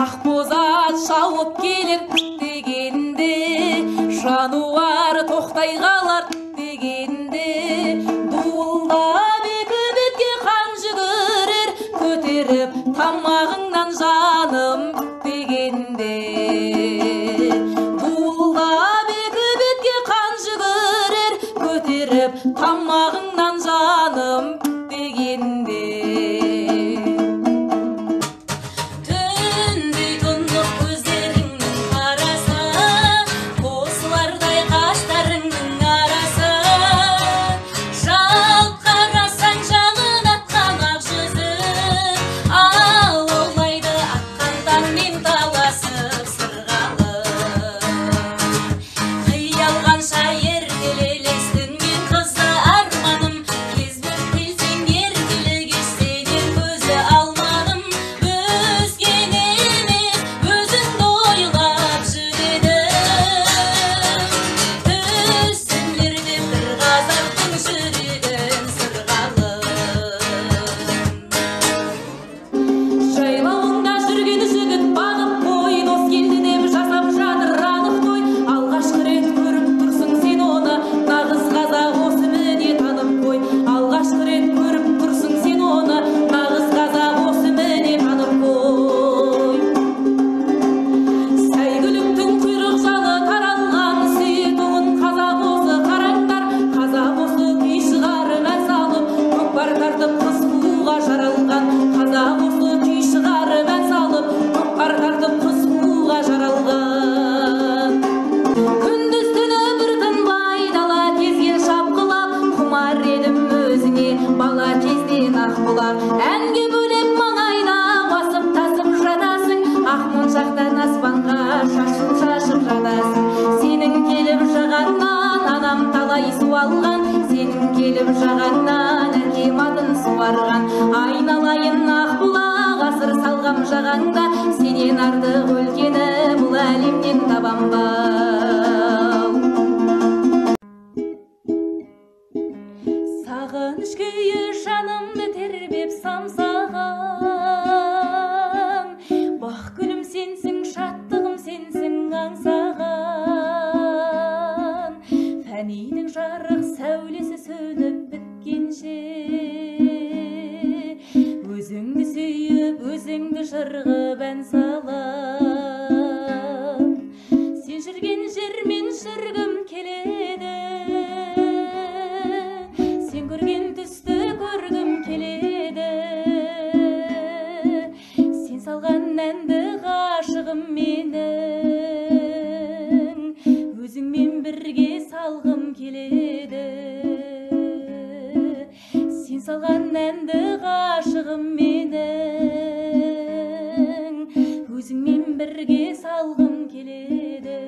Ақбозат шауып келер дегенде, жануар тоқтай қалар дегенде, дуылдап екі бетке қан жүгірер, көтеріп тамағыңнан жаным дегенде. Дуылдап екі бетке қан жүгірер, көтеріп тамағыңнан жаным дегенде. Әнге бөлеп маңайда басып тасып жатасың, ақ моншақтан аспанға шашып жатасың. Сенің келіп жағаннан анам талай су алған, сенің келіп жағаннан әкем атын суарған. Айналайын ақ бұлақ, асыр салғам жағаңда, сенен артық өлкені бұл әлемнен табам ба. Сағыныш күйі жанымды тербеп самсаған, бақ гүлім сенсің, шаттығым сенсің аңсаған. Фәнидің жарық сәулесі сөніп біткенше, өзіңді сүйіп, өзіңді жырғып ән салам. Сен жүрген жермен жүргім келеді, көрген түсті көргім келеді. Сен салған әнді ғашығым менің, өзіңмен бірге салғым келеді. Сен салған әнді ғашығым менің, өзіңмен бірге салғым келеді.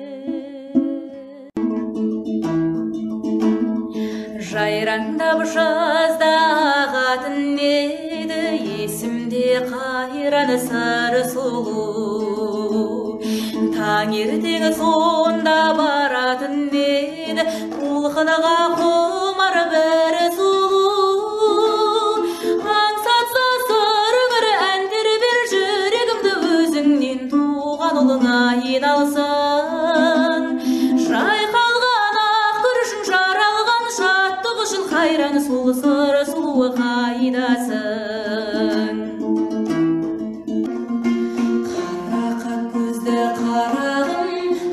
Жайраңдап жазда ағатын еді, есімде қайраны сары сұлу. Таңертеңі сонда баратын еді, толқыныға құмар бір сұлу. Аңсатса сұрғыр ән тербер жүрегімді, өзіңнен туған ұлыңа айналсын. Жайқалған ақ күрішің жаралған шаттық үшін, қайран сұлу сыры сұлуы қайдасың. Қарақат көзді қарағым,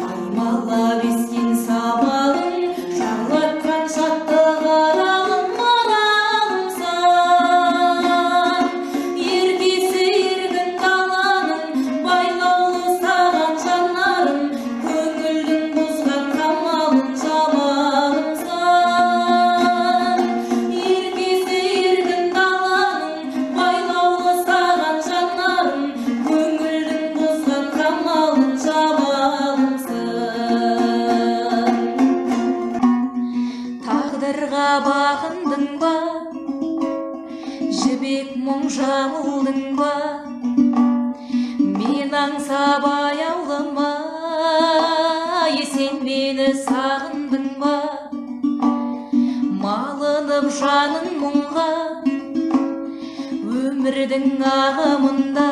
аймалап ескен самалым, шарлатқан шаттық аралым, маралымсың. Ертесі еркін даланың, байлаулы саған жанарым, көңілдің бұзған қамалын жамалымсың. Ертесі еркін даланың, байлаулы саған жанарым, көңілдің бұзған қамалын жамалымсың. Тағдырға бағындың ба, жібек мұң жамылдың ба, мен аңсап аяулымай, сен мені сағындың ба. Малынып жаның мұңға, өмірдің ағымында,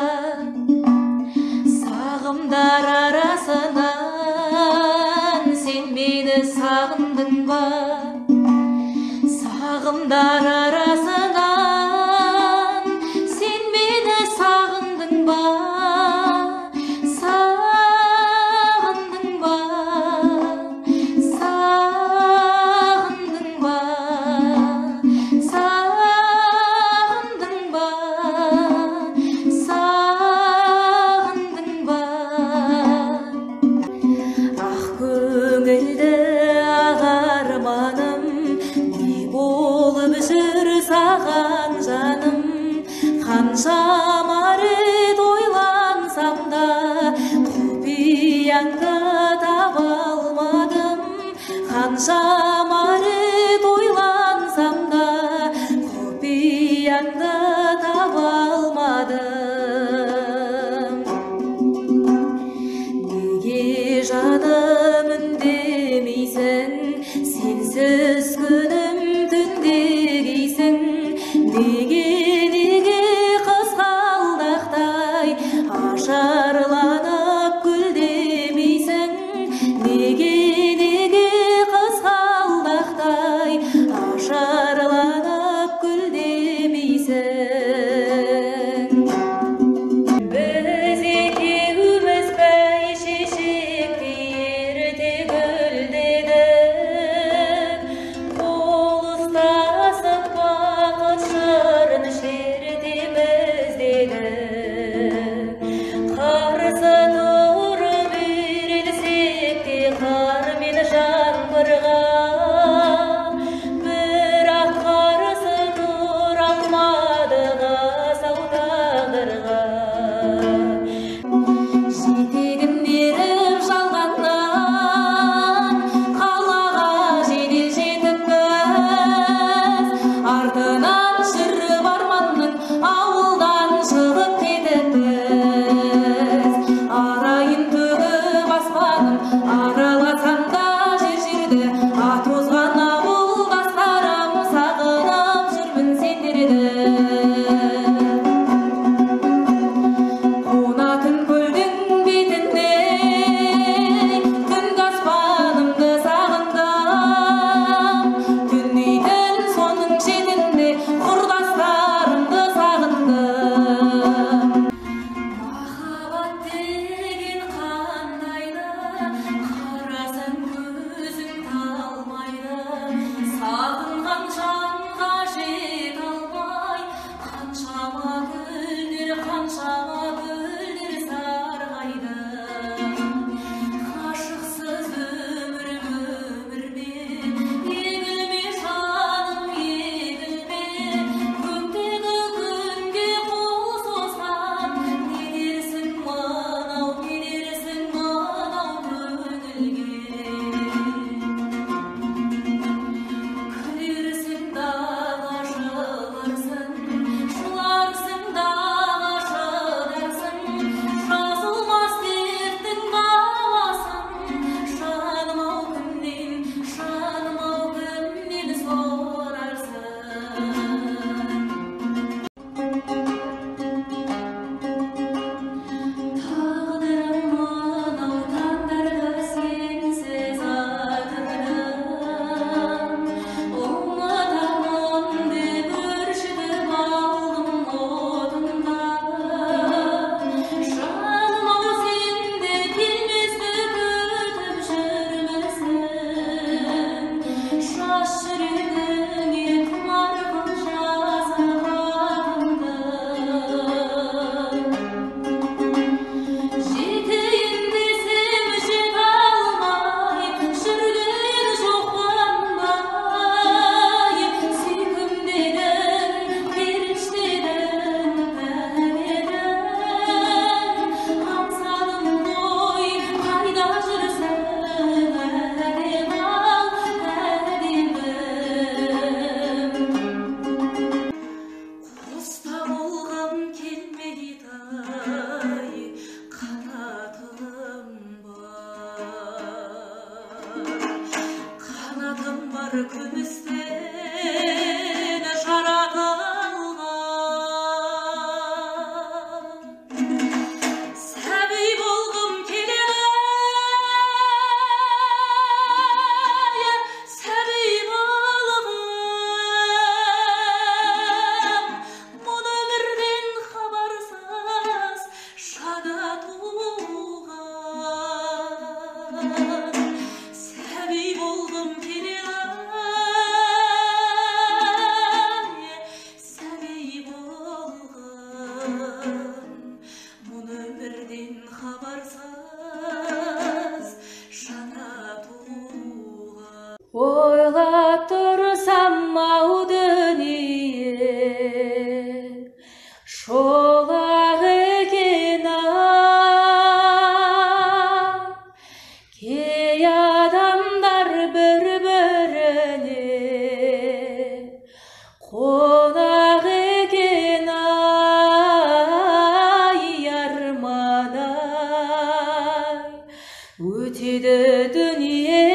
қаншама рет ойлансам да құпияңды таба алмадым. Неге жаным үндемейсің, сенсіз күнім түндегейсің? Неге қызғалдақтай ажарланып гүлдемейсің? Неге қызғалдақтай ажарланып гүлдемейсің? Біз екеуміз бәйшешектей ерте гүлдедік, қол ұстасып бақыт шырын шертеміз дедік. Қарсы тұрып үйренсек те қар мен жаңбырға, бірақ қарсы тұра алмадық асау тағдырға. Жетегін еріп жалғаннан қалаға жедел жетіппіз, артынан жүріп арманның ауылдан шығып кетіппіз. Арайын төгіп аспаным, араласам да жер-жерді, ат озған ауылдастарым, сағынып жүрмін сендерді. Қонатын көлдің бетінде түнгі аспанымды сағындым, түнейтін соның шетінде құрдастарымды сағындым. Махаббат деген қандайды, қарасаң көзің талмайды, сағынған жанға жете алмай, қаншама гүлдер сарғайды. Ғашықсыз өмір ме, егілме жаным, егілме, көктегі күнге қол созсам, не дерсің мынау көңілге? Күлерсің дағы жыларсың, жыларсың дағы шыдарсың, жазылмас дерттің бағасын, жаным-ау кімнен сорарсың? Тағдырым мынау таңдарға сенсіз атырдым, ұмытамын деп өршітіп алдым отымда. Жаным-ау сенде келместі күтіп жүрмісің? Жас жүрегіңе тұмар қыл жазып атымды. Жетейін десем жете алмай, жүрген жоқ қуанбай. Сүйкімдедің, періштедің, пәледің, аңсадым ғой, қайда жүрсің, әдем-ау, әдемім. Құста болғым келмейді, қанатым бар күмістен жаратылған. Сәби болғым келеді, сәби болғым, мұны өмірден хабарсыз өтеді дүние